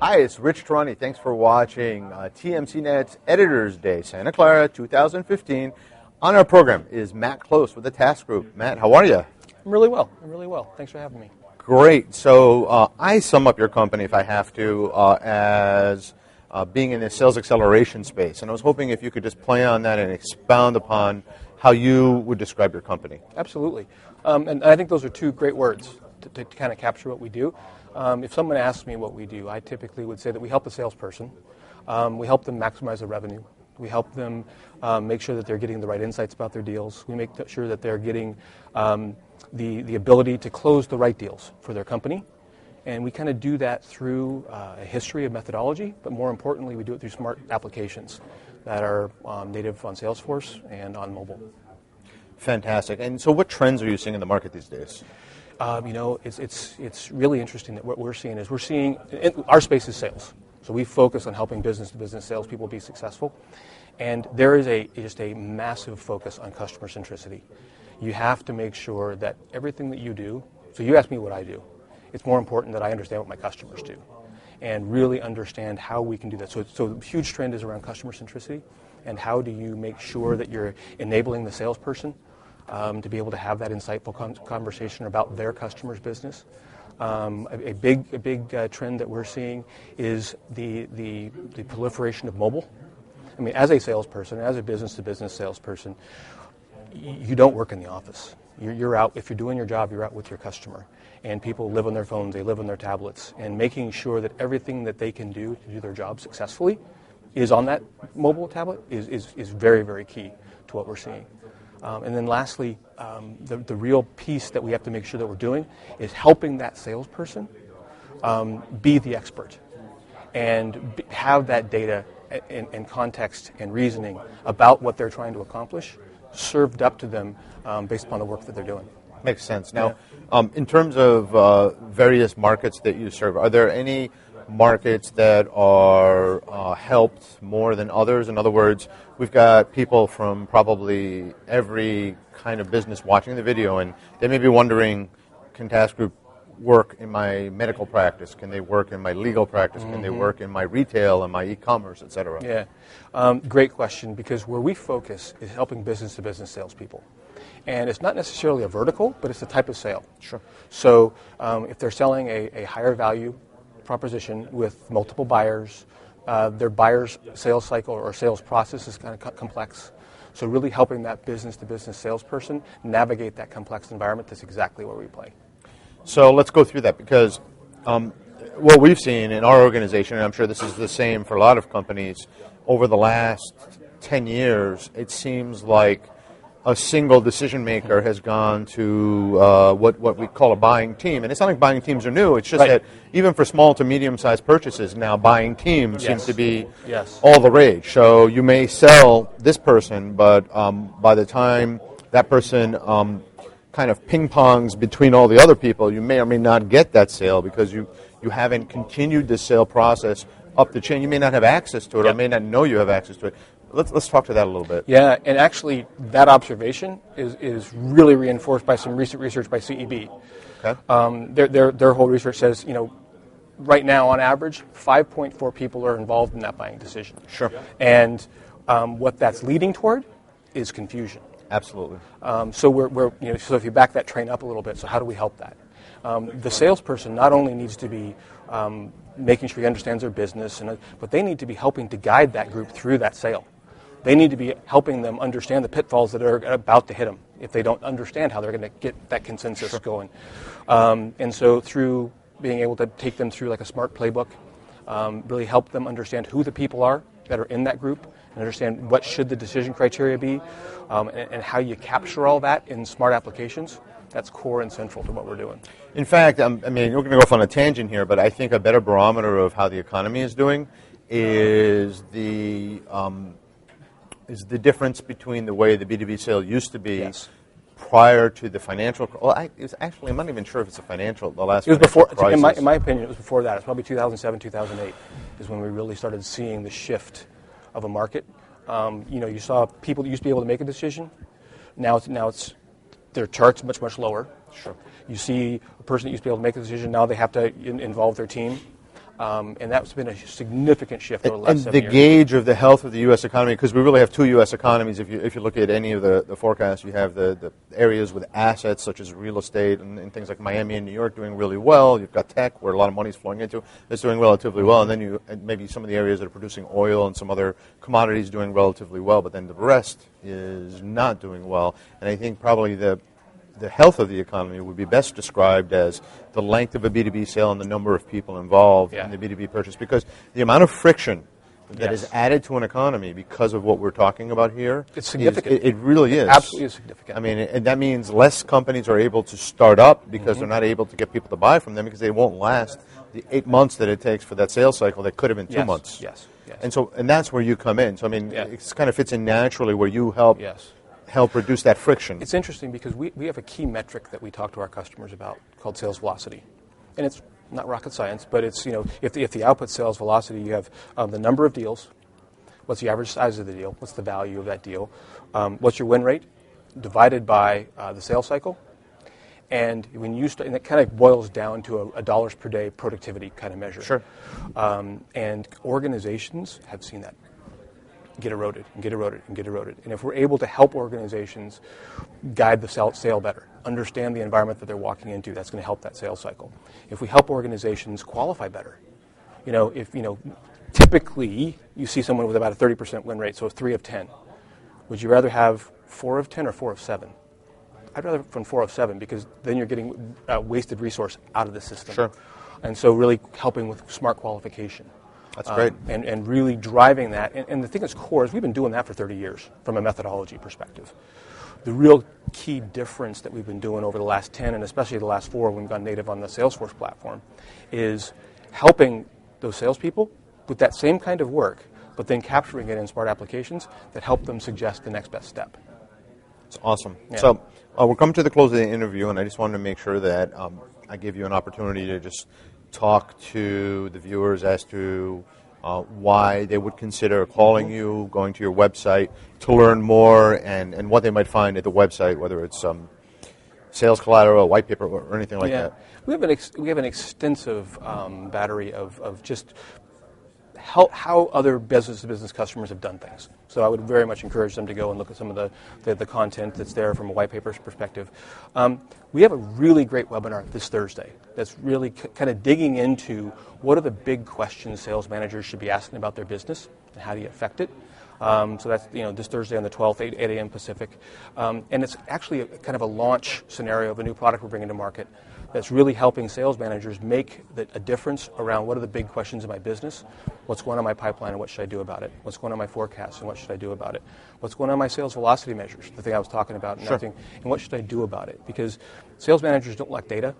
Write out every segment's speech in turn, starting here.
Hi, it's Rich Tarani. Thanks for watching TMC Net's Editors Day, Santa Clara 2015. On our program is Matt Close with the TAS Group. Matt, how are you? I'm really well. Thanks for having me. Great. So I sum up your company, if I have to, as being in the sales acceleration space. And I was hoping if you could just play on that and expound upon how you would describe your company. Absolutely. And I think those are two great words to kind of capture what we do. If someone asks me what we do, I typically would say that we help the salesperson. We help them maximize their revenue. We help them make sure that they're getting the right insights about their deals. We make sure that they're getting the ability to close the right deals for their company. And we kind of do that through a history of methodology, but more importantly, we do it through smart applications that are native on Salesforce and on mobile. Fantastic. And so what trends are you seeing in the market these days? It's really interesting that what we're seeing our space is sales. So we focus on helping business-to-business salespeople be successful. And there is just a massive focus on customer centricity. You have to make sure that everything that you do, so you ask me what I do, it's more important that I understand what my customers do and really understand how we can do that. So the huge trend is around customer centricity and how do you make sure that you're enabling the salesperson to be able to have that insightful conversation about their customer's business. A big trend that we're seeing is the proliferation of mobile. I mean, as a salesperson, as a business-to-business salesperson, you don't work in the office. You're out, if you're doing your job, you're out with your customer. And people live on their phones, they live on their tablets. And making sure that everything that they can do to do their job successfully is on that mobile tablet is very, very key to what we're seeing. And then lastly, the real piece that we have to make sure that we're doing is helping that salesperson be the expert and have that data and context and reasoning about what they're trying to accomplish served up to them based upon the work that they're doing. Makes sense. Now, in terms of various markets that you serve, are there any markets that are helped more than others? In other words, we've got people from probably every kind of business watching the video, and they may be wondering, can TAS Group work in my medical practice? Can they work in my legal practice? Can they work in my retail and my e-commerce, et cetera? Yeah, great question, because where we focus is helping business-to-business salespeople. And it's not necessarily a vertical, but it's a type of sale. Sure. So if they're selling a higher value proposition with multiple buyers, their buyer's sales cycle or sales process is kind of complex. So really helping that business-to-business salesperson navigate that complex environment, that's exactly where we play. So let's go through that, because what we've seen in our organization, and I'm sure this is the same for a lot of companies, over the last 10 years, it seems like a single decision maker has gone to what we call a buying team. And it's not like buying teams are new. It's just right. that even for small to medium-sized purchases, now buying teams Yes. seem to be Yes. all the rage. So you may sell this person, but by the time that person kind of ping-pongs between all the other people, you may or may not get that sale because you haven't continued the sale process up the chain. You may not have access to it, Yep. or may not know you have access to it. Let's talk to that a little bit. Yeah, and actually that observation is really reinforced by some recent research by CEB. Okay. Their whole research says, right now on average, 5.4 people are involved in that buying decision. Sure. And what that's leading toward is confusion. Absolutely. So so if you back that train up a little bit, so how do we help that? The salesperson not only needs to be making sure he understands their business, but they need to be helping to guide that group through that sale. They need to be helping them understand the pitfalls that are about to hit them if they don't understand how they're going to get that consensus Sure. going. And so through being able to take them through like a smart playbook, really help them understand who the people are that are in that group and understand what should the decision criteria be and how you capture all that in smart applications. That's core and central to what we're doing. In fact, we're going to go off on a tangent here, but I think a better barometer of how the economy is doing is the difference between the way the B2B sale used to be Yes. prior to the financial. Well, I'm not even sure if it's the last. It was before. Crisis. In my opinion, it was before that. It's probably 2007, 2008 is when we really started seeing the shift of a market. You saw people that used to be able to make a decision. Now it's their chart's much lower. Sure. You see a person that used to be able to make a decision. Now they have to involve their team. And that's been a significant shift over the last And 7 the years. gauge of the health of the U.S. economy, because we really have two U.S. economies. If you look at any of the forecasts, you have the areas with assets such as real estate and things like Miami and New York doing really well. You've got tech, where a lot of money is flowing into. It's doing relatively well. And then maybe some of the areas that are producing oil and some other commodities doing relatively well. But then the rest is not doing well. And I think probably the health of the economy would be best described as the length of a B2B sale and the number of people involved in the B2B purchase, because the amount of friction that is added to an economy because of what we're talking about here, it's significant. It really is. Absolutely significant. I mean, and that means less companies are able to start up because they're not able to get people to buy from them because they won't last the 8 months that it takes for that sales cycle that could have been 2 months. Yes. And that's where you come in. So I mean, it kind of fits in naturally where you help reduce that friction. It's interesting because we have a key metric that we talk to our customers about called sales velocity. And it's not rocket science, but it's, if the output sales velocity, you have the number of deals, what's the average size of the deal, what's the value of that deal, what's your win rate, divided by the sales cycle. And when you start, and it kind of boils down to a dollars per day productivity kind of measure. Sure. And organizations have seen that get eroded and get eroded and get eroded. And if we're able to help organizations guide the sale better, understand the environment that they're walking into, that's going to help that sales cycle. If we help organizations qualify better, typically you see someone with about a 30% win rate, so 3 of 10. Would you rather have 4 of 10 or 4 of 7? I'd rather from 4 of 7 because then you're getting wasted resource out of the system. Sure. And so really helping with smart qualification. That's great. And really driving that. And the thing that's core is we've been doing that for 30 years from a methodology perspective. The real key difference that we've been doing over the last 10 and especially the last 4 when we've gone native on the Salesforce platform is helping those salespeople with that same kind of work, but then capturing it in smart applications that help them suggest the next best step. It's awesome. Yeah. So we're coming to the close of the interview, and I just wanted to make sure that I give you an opportunity to just talk to the viewers as to why they would consider calling you, going to your website to learn more, and what they might find at the website, whether it's sales collateral, a white paper, or anything like that. We have an extensive battery of just how other business-to-business customers have done things. So I would very much encourage them to go and look at some of the content that's there from a white paper's perspective. We have a really great webinar this Thursday that's really kind of digging into what are the big questions sales managers should be asking about their business and how do you affect it. So that's this Thursday on the 12th, 8 a.m. Pacific. And it's actually kind of a launch scenario of a new product we're bringing to market that's really helping sales managers make a difference around what are the big questions in my business, what's going on in my pipeline and what should I do about it, what's going on in my forecast and what should I do about it, what's going on in my sales velocity measures, the thing I was talking about, and, and what should I do about it? Because sales managers don't lack data,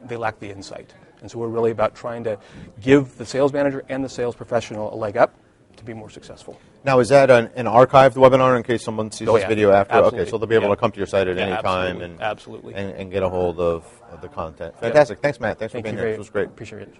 they lack the insight. And so we're really about trying to give the sales manager and the sales professional a leg up to be more successful. Now, is that an archived webinar in case someone sees this video after? Absolutely. Okay, so they'll be able to come to your site at any time absolutely. and get a hold of the content. Fantastic. Thanks, Matt. Thanks for being here. This was great. Appreciate it.